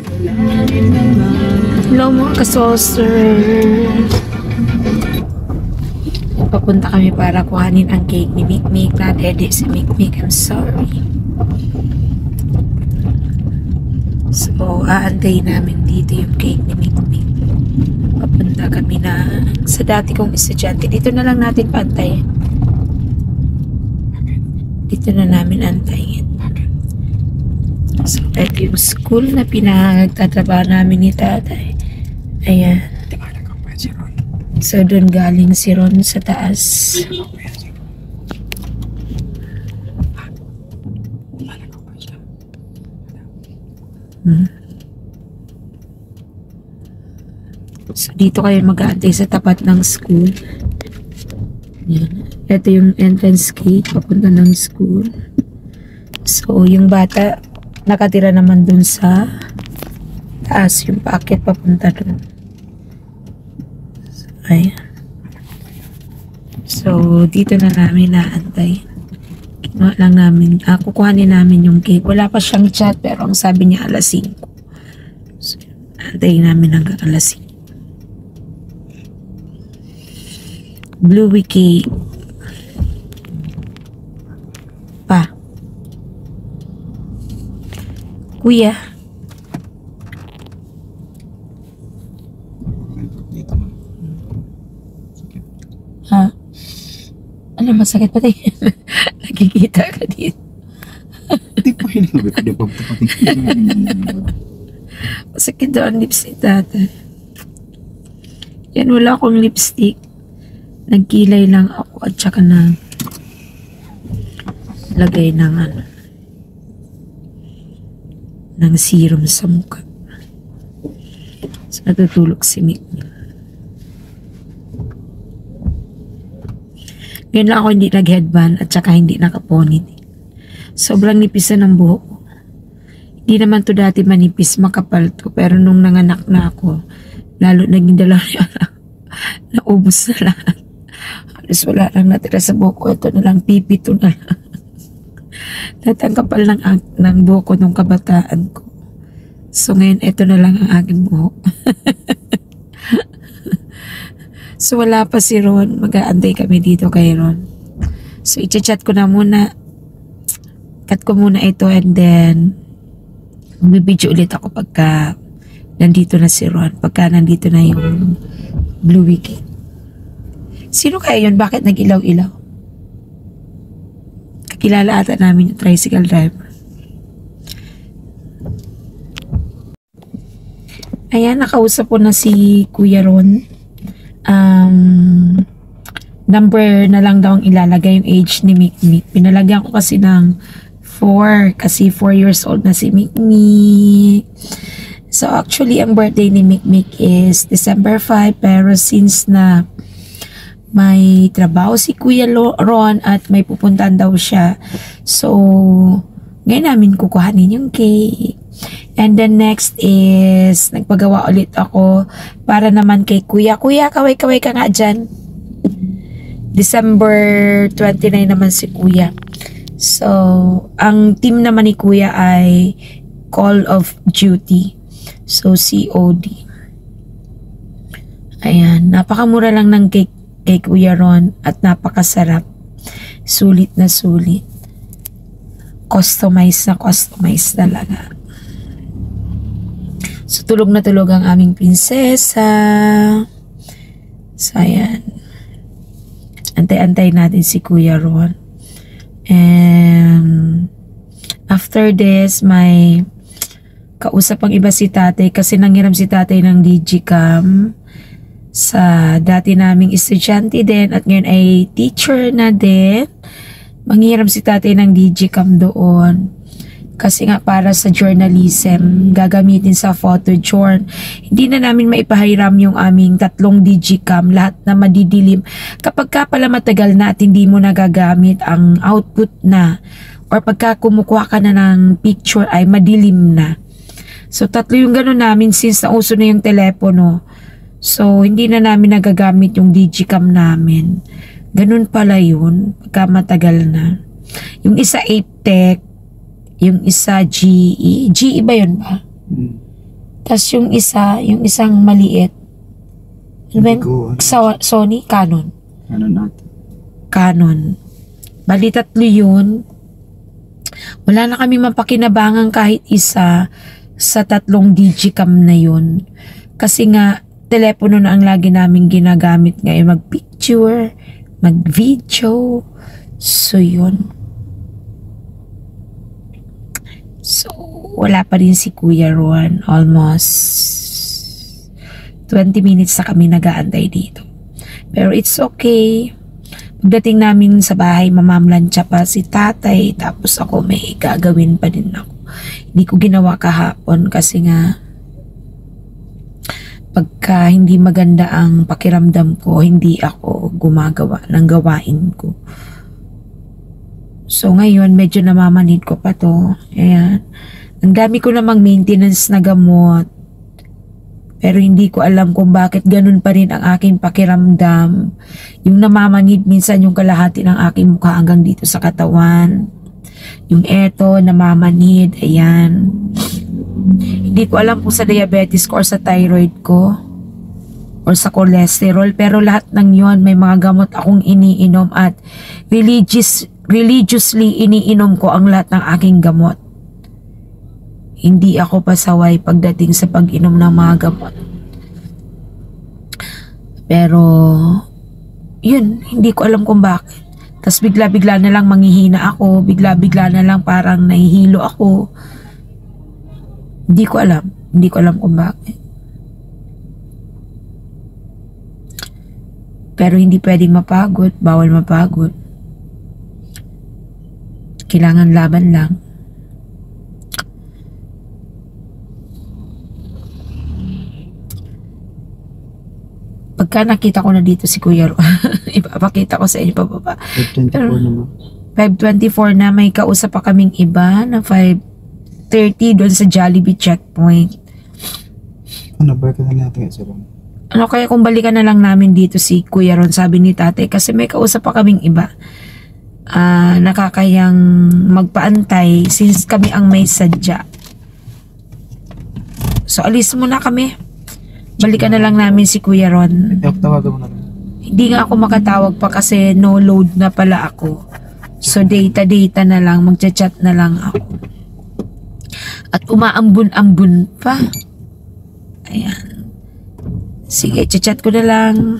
Hello mga ka-saucer. Papunta kami para kuhanin ang cake ni Mikmik. Na-edit si Mikmik. I'm sorry. So, aantayin namin dito yung cake ni Mikmik. Papunta kami na sa dati kong estudyante. Dito na lang natin paantayin. Dito na namin antayin. So, ito yung school na pinagtatrabaho namin ni tatay. Ayan. So, doon galing si Ron sa taas. So, dito kayo mag-aantay sa tapat ng school. Yan. Ito yung entrance gate papunta ng school. So, yung bata nakatira naman dun sa taas, yung packet papunta dun. So, ayan. So, dito na namin naantay. Kinuha lang namin, kukuhanin namin yung cake. Wala pa siyang chat, pero ang sabi niya alas 5. So, antayin namin hanggang alas 5. Bluey cake. Pa. Kuya. Ha? Ano, masakit pati? Nakikita ka dito. Hindi pa hindi pa Masakit daw ang lips ni tatay. Yan, wala akong lipstick. Nagkilay lang ako at saka na lagay ng ng serum sa mukha. So, natutulog si Mikmik. Ngayon lang ako hindi nag-headband at saka hindi nakaponit. Sobrang nipis na ng buhok ko. Hindi naman to dati manipis, makapal to. Pero nung nanganak na ako, lalo naging dalawa naubos na lahat. Halos wala lang natira sa buhok ko. Ito na lang, pipito na lang. Natangkapal ng buhok ko nung kabataan ko. So ngayon, ito na lang ang aking buhok. So wala pa si Ron. Mag-aantay kami dito kay Ron. So i-chat ko na muna. Cut ko muna ito and then magbibidyo ulit ako pagka nandito na si Ron. Pagka nandito na yung Blue Weekend. Sino kaya yun? Bakit nag-ilaw-ilaw? Kakilala ata namin yung tricycle driver. Ayan, nakausap ko na si Kuya Ron. Number na lang daw ang ilalagay yung age ni Mikmik. Pinalagyan ko kasi ng 4 kasi 4 years old na si Mikmik. So actually ang birthday ni Mikmik is December 5 pero since na may trabaho si Kuya Ron at may pupuntahan daw siya, so ngayon namin kukuhanin yung cake. And then next is nagpagawa ulit ako para naman kay Kuya. Kuya, kaway-kaway ka nga dyan. December 29 naman si Kuya. So, ang team naman ni Kuya ay Call of Duty. So, COD. Ayan, napakamura lang ng cake kay Kuya Ron at napakasarap. Sulit na sulit. Customize talaga. So, tulog na tulog ang aming prinsesa. So, ayan. Antay-antay natin si Kuya Ron. And after this, may kausap ang iba si tatay kasi nanghiram si tatay ng digicam sa dati naming estudyante din at ngayon ay teacher na din. Manghiram si tatay ng digicam doon. Kasi nga para sa journalism, gagamitin sa photo journal. Hindi na namin maipahiram yung aming 3 digicam, lahat na madidilim. Kapag ka pala matagal na at hindi mo nagagamit ang output na, or pagka kumukuha ka na ng picture ay madilim na. So 3 yung gano'n namin since nauso na yung telepono. So hindi na namin nagagamit yung digicam namin. Ganun pala yun, pagka matagal na. Yung isa 8 tech, yung isa GE. GE ba yun ba? Tas yung isang maliit. Ano ba yun? Hindi ko, Sony? Canon. ano natin. Canon. Bali 3 yun. Wala na kami mapakinabangan kahit isa sa 3 digicam na yun. Kasi nga, telepono na ang lagi namin ginagamit ngayon. Mag-picture, mag-video. So, yun. So, wala pa rin si Kuya Ron. Almost 20 minutes na kami nag-aantay dito. Pero it's okay. Pagdating namin sa bahay, mamamlansya pa si tatay. Tapos ako may gagawin pa din ako. Hindi ko ginawa kahapon kasi nga pagka hindi maganda ang pakiramdam ko, hindi ako gumagawa ng gawain ko. So ngayon, medyo namamanid ko pa to. Ayan. Ang dami ko namang maintenance na gamot. Pero hindi ko alam kung bakit ganun pa rin ang aking pakiramdam. Yung namamanid minsan yung kalahati ng aking mukha hanggang dito sa katawan. Yung eto, namamanid. Ayan. Hindi ko alam kung sa diabetes ko or sa thyroid ko or sa cholesterol. Pero lahat ng yon may mga gamot akong iniinom at religiously iniinom ko ang lahat ng aking gamot. Hindi ako pasaway pagdating sa pag-inom ng mga gamot. Pero, yun, hindi ko alam kung bakit. Tapos bigla-bigla na lang manghihina ako, bigla-bigla na lang parang nahihilo ako. Hindi ko alam kung bakit. Pero hindi pwedeng mapagod, bawal mapagod. Kailangan laban lang. Pagka nakita ko na dito si Kuya Ron, ipapakita ko sa inyo pababa. 524 naman. 5:24 na, may kausap pa kaming iba na 5:30 doon sa Jollibee checkpoint. Ano, balikan na natin sa Ron. Ano kaya kung balikan na lang namin dito si Kuya Ron, sabi ni tatay, kasi may kausap pa kaming iba. Nakakayang magpaantay since kami ang may sadya. So alis muna kami. Balikan na lang namin si Kuya Ron. Tawagan mo na lang. Hindi nga ako makatawag pa kasi no load na pala ako. So data na lang, magchat-chat na lang ako. At umaambun-ambun pa. Ayan. Sige, chat-chat ko na lang.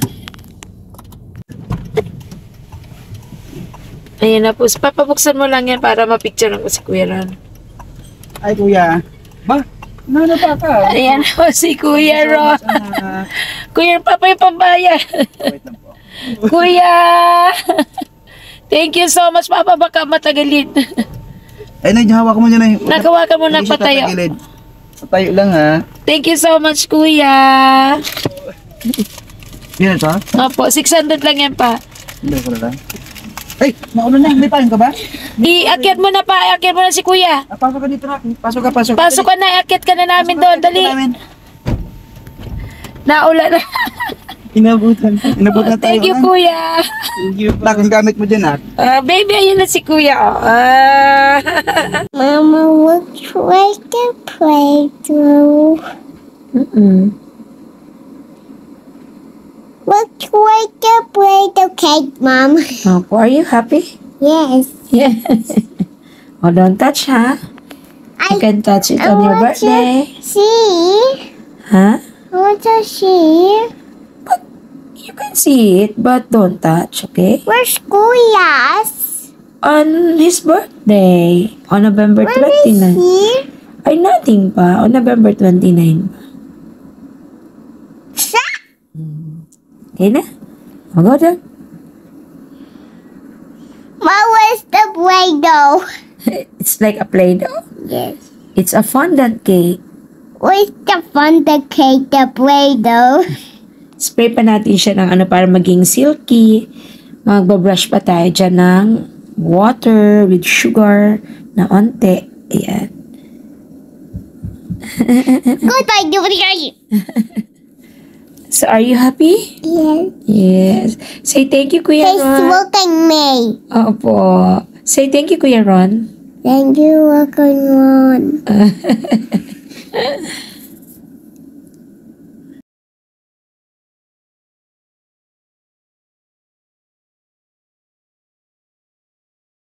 Ayan na po. Papabuksan mo lang yan para mapicture ko si Kuya Ron. Ay, kuya. Ba? Nano pa ka? Ayan po si Kuya Ron. Kuya, papa yung pambayan. Wait lang po. Kuya! Thank you so much, Papa. Baka matagalin. Ay, hawak mo dyan ay. Nagawa ka mo Hindi siya nagpatayo. tatagilid. Patayo lang ha. Thank you so much, Kuya. Yan ito? Opo, 600 lang yan pa. Hindi ko na lang. Ay, nauna na. May paling ka ba? Akyat mo na pa. Akyat mo na si Kuya. Pasok ka dito na. Pasok ka, pasok. Pasok ka na. Akyat ka na namin doon. Dali. Naula na. Inabutan. Inabutan tayo. Thank you, Kuya. Thank you. Nak, ang gamit mo dyan ha. Baby, ayun na si Kuya. Mama, which way to play through? Which way to play the cake, Mom? Opo, are you happy? Yes. Yeah. Oh, don't touch, ha? You can touch it on your want to birthday. see. Huh? I want to see. You can see it, but don't touch, okay? Where's Kuya's? On his birthday, on November Where is 29. he? Ay, nothing pa. On November 29. Okay na? I'll go down. What was the Play-Doh? It's like a Play-Doh. Yes. It's a fondant cake. Where's the fun the cake, the Play-Doh? Spray pa natin siya ng ano para maging silky. Magbabrush pa tayo dyan ng water with sugar na onte. Ayan. Goodbye, Judy. So, are you happy? Yes. Yes. Say thank you, Kuya He's Ron. looking me. Opo. Say thank you, Kuya Ron. Thank you, welcome on.